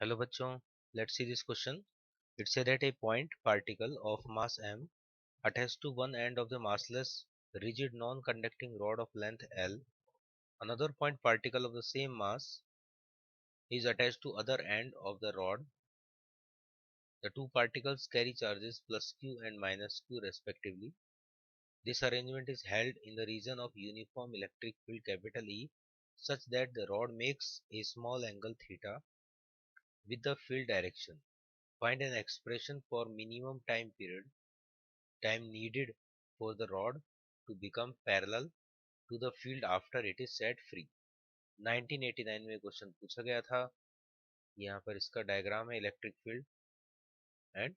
Hello bachcho, let's see this question. It said that a point particle of mass m attached to one end of the massless rigid non-conducting rod of length L. Another point particle of the same mass is attached to other end of the rod. The two particles carry charges plus q and minus q respectively. This arrangement is held in the region of uniform electric field capital E such that the rod makes a small angle theta with the field direction. Find an expression for minimum time needed for the rod to become parallel to the field after it is set free. 1989 में question पूछा गया था। यहाँ पर इसका diagram है electric field and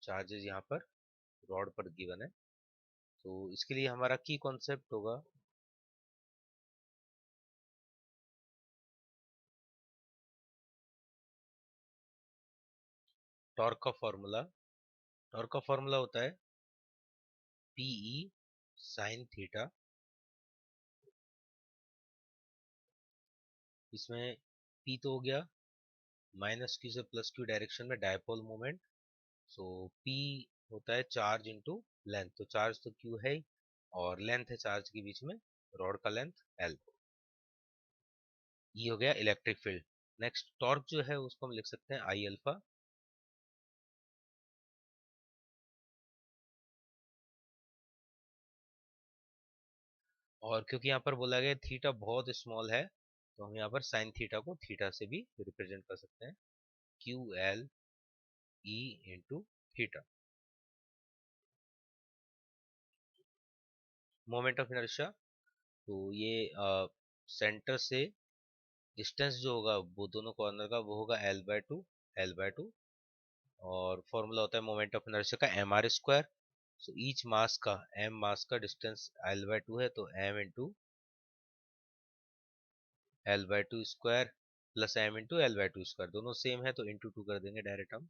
charges यहाँ पर रॉड पर गिवन है। तो इसके लिए हमारा की कॉन्सेप्ट होगा टॉर्क का फॉर्मूला। टॉर्क का फॉर्मूला होता है पीई साइन थीटा। इसमें पी तो हो गया माइनस क्यू से प्लस क्यू डायरेक्शन में डायपोल मोमेंट। सो पी होता है चार्ज इनटू लेंथ। तो चार्ज तो क्यू है ही और लेंथ है चार्ज के बीच में रॉड का लेंथ एल। ये हो गया इलेक्ट्रिक फील्ड। नेक्स्ट टॉर्क जो है उसको हम लिख सकते हैं आई अल्फा। और क्योंकि यहाँ पर बोला गया थीटा बहुत स्मॉल है तो हम यहाँ पर साइन थीटा को थीटा से भी रिप्रेजेंट कर सकते हैं Q L E into theta. Moment of inertia तो ये सेंटर से डिस्टेंस जो होगा वो दोनों कॉर्नर का वो होगा एल बाय टू। और फॉर्मूला होता है मोमेंट ऑफ इनर्शिया का M R square. So each mass का एम मास का डिस्टेंस एल बाय टू है तो M into L by two square plus M into L by two square. दोनों same है तो इंटू टू कर देंगे डायरेक्ट हम।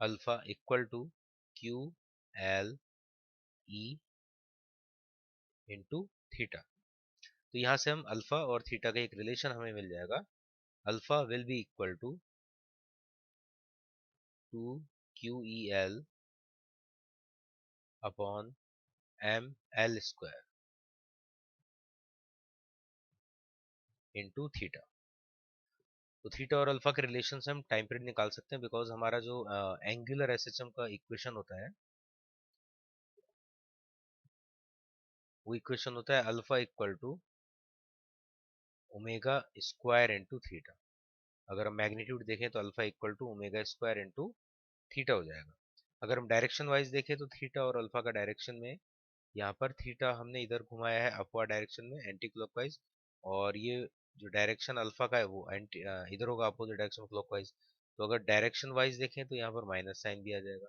Alpha equal to Q L E into theta. तो यहाँ से हम अल्फा और थीटा का एक रिलेशन हमें मिल जाएगा। Alpha will be equal to 2 QEL upon M L square into theta. तो थीटा और अल्फा के रिलेशन से हम टाइम पीरियड निकाल सकते हैं बिकॉज हमारा जो एंगुलर एसएचएम का इक्वेशन होता है वो इक्वेशन होता है alpha equal to omega square into theta. अगर हम मैग्नीट्यूड देखें तो alpha equal to omega square into theta हो जाएगा। अगर हम डायरेक्शन वाइज देखें तो थीटा और अल्फा का डायरेक्शन में यहाँ पर थीटा हमने इधर घुमाया है अपवर्ड डायरेक्शन में एंटी क्लॉकवाइज। और ये जो डायरेक्शन अल्फा का है वो एंटी इधर होगा अपोजिट डायरेक्शन क्लॉकवाइज। तो अगर डायरेक्शन वाइज देखें तो यहाँ पर माइनस साइन भी आ जाएगा।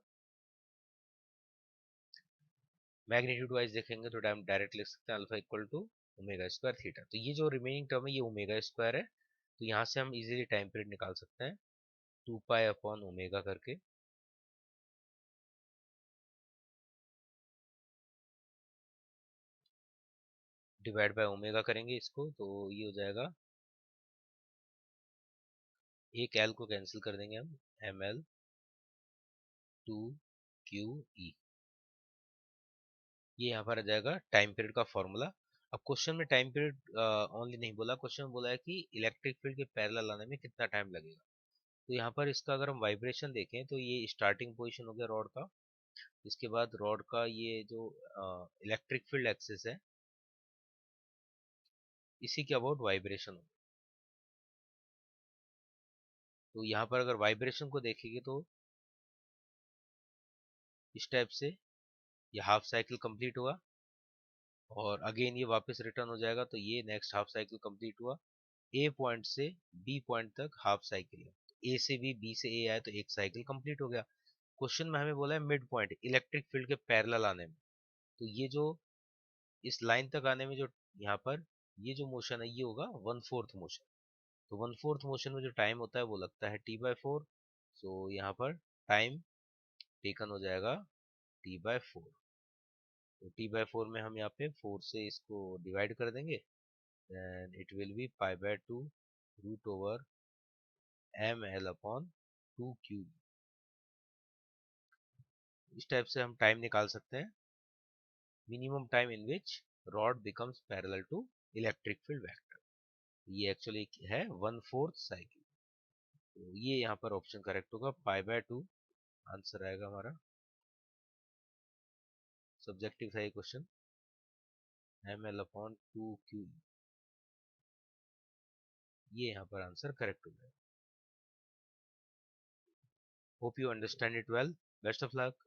मैग्नीट्यूड वाइज देखेंगे तो हम डायरेक्ट लिख सकते हैं alpha equal to omega square theta. तो ये जो रिमेनिंग टर्म है ये ओमेगा स्क्वायर है। तो यहाँ से हम इजीली टाइम पीरियड निकाल सकते हैं 2 पाई अपॉन ओमेगा करके। डिवाइड बाय ओमेगा करेंगे इसको तो ये हो जाएगा एक एल को कैंसिल कर देंगे हम एम एल 2 QE। ये यहाँ पर आ जाएगा टाइम पीरियड का फॉर्मूला। अब क्वेश्चन में टाइम पीरियड ओनली नहीं बोला, क्वेश्चन में बोला है कि इलेक्ट्रिक फील्ड के पैरेलल आने में कितना टाइम लगेगा। तो यहाँ पर इसका अगर हम वाइब्रेशन देखें तो ये स्टार्टिंग पोजीशन हो गया रॉड का। इसके बाद रॉड का ये जो इलेक्ट्रिक फील्ड एक्सिस है इसी के अबाउट वाइब्रेशन हो। तो यहाँ पर अगर वाइब्रेशन को देखेंगे तो इस टाइप से ये हाफ साइकिल कंप्लीट हुआ और अगेन ये वापस रिटर्न हो जाएगा तो ये नेक्स्ट हाफ साइकिल कंप्लीट हुआ। ए पॉइंट से बी पॉइंट तक हाफ साइकिल है। ए से बी से ए आया तो एक साइकिल कंप्लीट हो गया। क्वेश्चन में हमें बोला है मिड पॉइंट इलेक्ट्रिक फील्ड के पैरेलल आने में। तो ये जो इस लाइन तक आने में जो यहाँ पर ये जो मोशन है ये होगा 1/4 मोशन। तो 1/4 मोशन में जो टाइम होता है वो लगता है T/4। सो यहाँ पर टाइम टेकन हो जाएगा T/4। तो T/4 में हम यहाँ पे 4 से इसको डिवाइड कर देंगे then it will be pi by 2 root over ml upon 2q। इस टाइप से हम टाइम निकाल सकते हैं, minimum time in which rod becomes parallel to electric field vector. ये एक्चुअली है 1/4 साइकिल। तो ये यहाँ पर ऑप्शन करेक्ट होगा, पाई बाय 2 आंसर आएगा हमारा। सब्जेक्टिव था ये क्वेश्चन, ml अपॉन 2q, ये यहाँ पर आंसर करेक्ट हो जाएगा। Hope you understand it well, best of luck.